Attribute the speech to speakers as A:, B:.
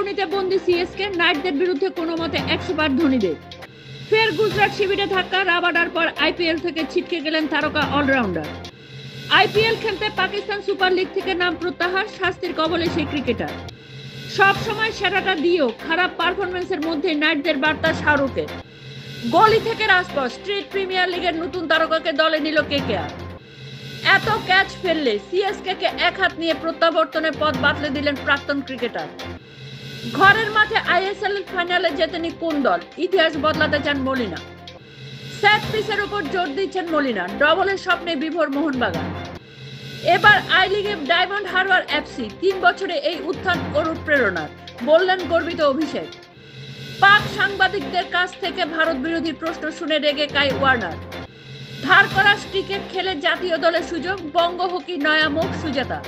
A: গণিতে বন্দী সিএসকে, নাইটদের বিরুদ্ধে কোনো মতে 100 বার ধোনিদের। ফের গুজরাট শিবিরে ধাক্কা, রাবাডার পর আইপিএল থেকে ছিটকে গেলেন তারকা অলরাউন্ডার। আইপিএল খেলতে পাকিস্তান সুপার লিগ থেকে নাম প্রত্যাহার, শাস্তির কবলে সেই ক্রিকেটার। সব সময় সেরাটা দিয়েও খারাপ পারফরমেন্সের মধ্যে নাইটদের বার্তা শাহরুখের। গলি থেকে রাজপথ, স্ট্রিট প্রিমিয়ার লিগের নতুন তারকাকে দলে নিল কেকেআর। এত ক্যাচ ফেললে সিএসকে কে এক হাত নিয়ে প্রত্যাবর্তনের পথ বাতলে দিলেন প্রাক্তন ক্রিকেটার। ঘরের মাঠে আইএসএল ফাইনালে জেতেনি কোন দল, ইতিহাস বদলাতে চান মলিনা। সেট পিসের উপর জোর দিচ্ছেন মলিনা, ডবলের স্বপ্নে বিভোর মোহনবাগান। এবার আই লিগে ডায়মন্ড হারবার এফসি, 3 বছরে এই উত্থান অনুপ্রেরণার, বললেন গর্বিত অভিষেক। পাক সাংবাদিকদের কাছ থেকে ভারত বিরোধী প্রশ্ন শুনে রেগে কাই ওয়ার্নার। ধার করা ক্রিকেট খেলে জাতীয় দলের সুযোগ, বঙ্গ হকি নয়া মুখ সুজাতা।